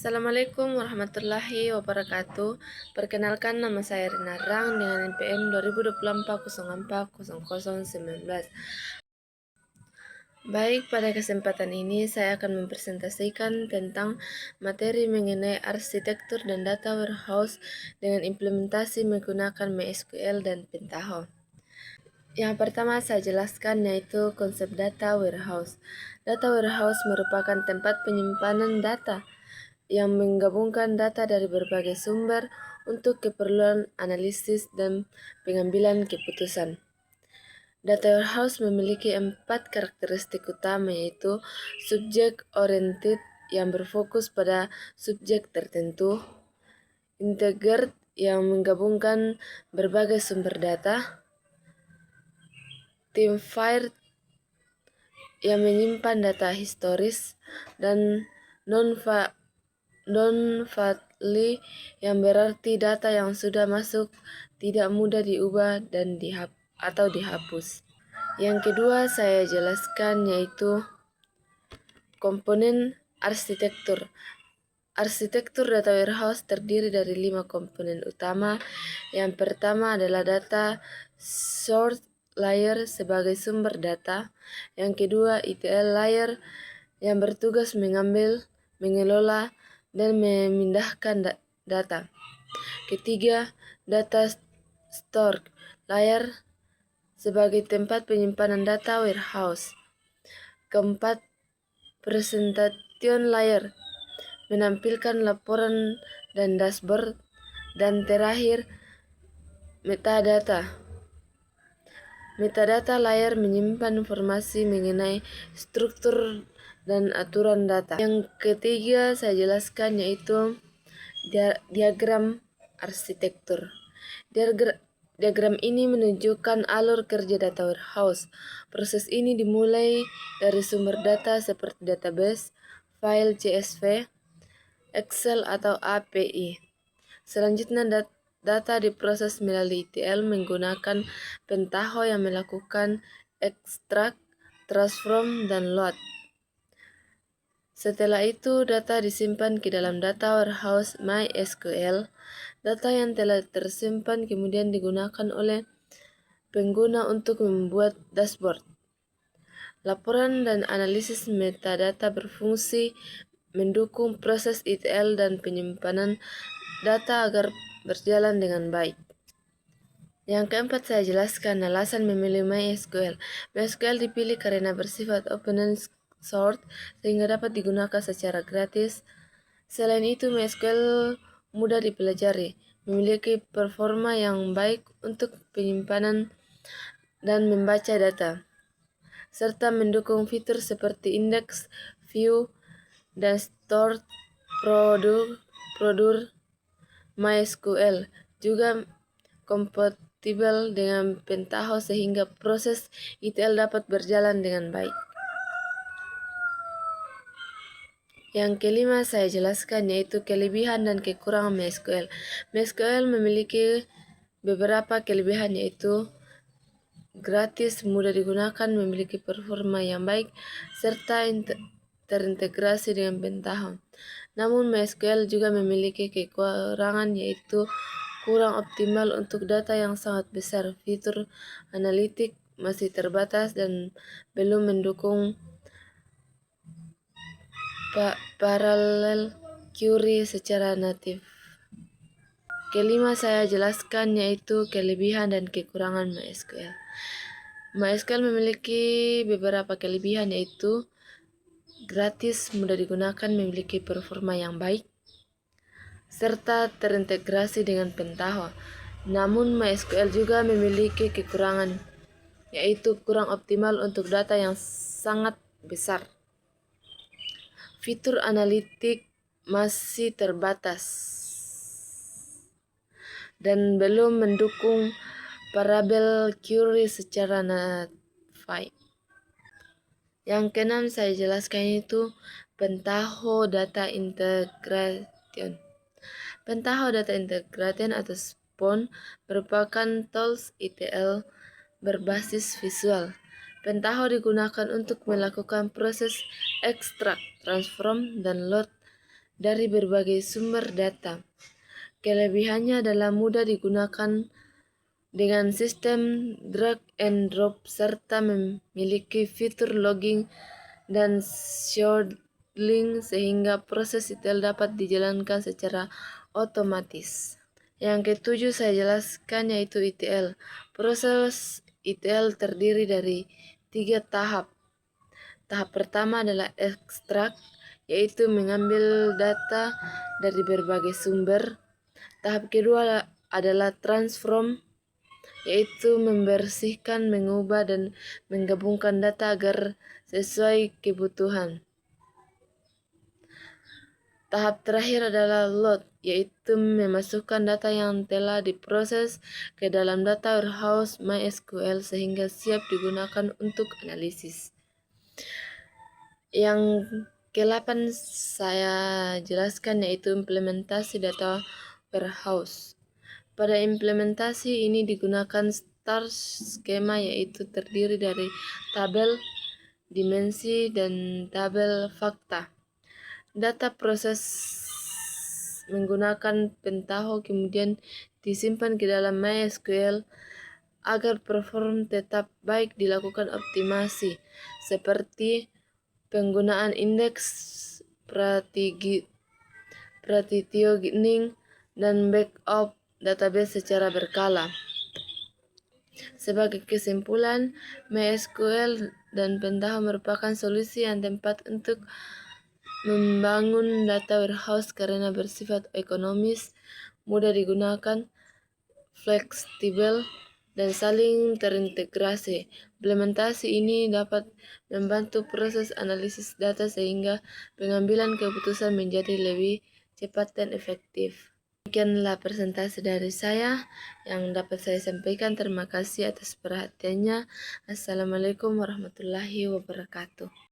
Assalamualaikum warahmatullahi wabarakatuh. Perkenalkan, nama saya Rina Rang dengan NPM 2024 Baik, pada kesempatan ini saya akan mempresentasikan tentang materi mengenai arsitektur dan data warehouse dengan implementasi menggunakan MySQL dan Pentaho. Yang pertama saya jelaskan yaitu konsep data warehouse. Data warehouse merupakan tempat penyimpanan data yang menggabungkan data dari berbagai sumber untuk keperluan analisis dan pengambilan keputusan. Data warehouse memiliki 4 karakteristik utama, yaitu subject oriented yang berfokus pada subjek tertentu, integrated yang menggabungkan berbagai sumber data, team-fired yang menyimpan data historis, dan non-fatly yang berarti data yang sudah masuk tidak mudah diubah dan dihapus. Yang kedua saya jelaskan yaitu komponen arsitektur. Arsitektur data warehouse terdiri dari 5 komponen utama. Yang pertama adalah data source layer sebagai sumber data. Yang kedua ETL layer yang bertugas mengambil, mengelola, dan memindahkan data. Ketiga, data store layer sebagai tempat penyimpanan data warehouse. Keempat, presentation layer menampilkan laporan dan dashboard. Dan terakhir, metadata. Metadata layer menyimpan informasi mengenai struktur dan aturan data. Yang ketiga saya jelaskan yaitu diagram arsitektur. Diagram ini menunjukkan alur kerja data warehouse. Proses ini dimulai dari sumber data seperti database, file CSV, Excel atau API. Selanjutnya data diproses melalui ETL menggunakan Pentaho yang melakukan extract, transform, dan load. Setelah itu, data disimpan ke dalam data warehouse MySQL. Data yang telah tersimpan kemudian digunakan oleh pengguna untuk membuat dashboard. Laporan dan analisis metadata berfungsi mendukung proses ETL dan penyimpanan data agar berjalan dengan baik. Yang keempat saya jelaskan alasan memilih MySQL. MySQL dipilih karena bersifat open source sehingga dapat digunakan secara gratis. Selain itu, MySQL mudah dipelajari, memiliki performa yang baik untuk penyimpanan dan membaca data, serta mendukung fitur seperti index, view, dan stored produk MySQL. Juga kompatibel dengan Pentaho sehingga proses ETL dapat berjalan dengan baik. Yang kelima saya jelaskan yaitu kelebihan dan kekurangan MySQL. MySQL memiliki beberapa kelebihan yaitu gratis, mudah digunakan, memiliki performa yang baik, serta terintegrasi dengan Pentaho. Namun MySQL juga memiliki kekurangan yaitu kurang optimal untuk data yang sangat besar. Fitur analitik masih terbatas dan belum mendukung parallel query secara natif. Kelima saya jelaskan yaitu kelebihan dan kekurangan MySQL. MySQL memiliki beberapa kelebihan yaitu gratis, mudah digunakan, memiliki performa yang baik, serta terintegrasi dengan Pentaho. Namun MySQL juga memiliki kekurangan yaitu kurang optimal untuk data yang sangat besar. Fitur analitik masih terbatas dan belum mendukung parallel query secara natif. Yang keenam saya jelaskan itu Pentaho Data Integration. Pentaho Data Integration atau SPON merupakan tools ETL berbasis visual. Pentaho digunakan untuk melakukan proses extract, transform, dan load dari berbagai sumber data. Kelebihannya adalah mudah digunakan dengan sistem drag and drop serta memiliki fitur logging dan sharding sehingga proses ETL dapat dijalankan secara otomatis. Yang ketujuh saya jelaskan yaitu ETL. Proses ETL terdiri dari 3 tahap. Tahap pertama adalah ekstrak, yaitu mengambil data dari berbagai sumber. Tahap kedua adalah transform, yaitu membersihkan, mengubah, dan menggabungkan data agar sesuai kebutuhan. Tahap terakhir adalah load, yaitu memasukkan data yang telah diproses ke dalam data warehouse MySQL sehingga siap digunakan untuk analisis. Yang ke-8 saya jelaskan yaitu implementasi data warehouse. Pada implementasi ini digunakan star skema, yaitu terdiri dari tabel, dimensi, dan tabel fakta. Data proses menggunakan Pentaho kemudian disimpan ke dalam MySQL agar perform tetap baik. Dilakukan optimasi seperti penggunaan indeks, partitioning, dan backup database secara berkala. Sebagai kesimpulan, MySQL dan Pentaho merupakan solusi yang tepat untuk membangun data warehouse karena bersifat ekonomis, mudah digunakan, fleksibel, dan saling terintegrasi. Implementasi ini dapat membantu proses analisis data sehingga pengambilan keputusan menjadi lebih cepat dan efektif. Demikianlah presentasi dari saya yang dapat saya sampaikan. Terima kasih atas perhatiannya. Assalamualaikum warahmatullahi wabarakatuh.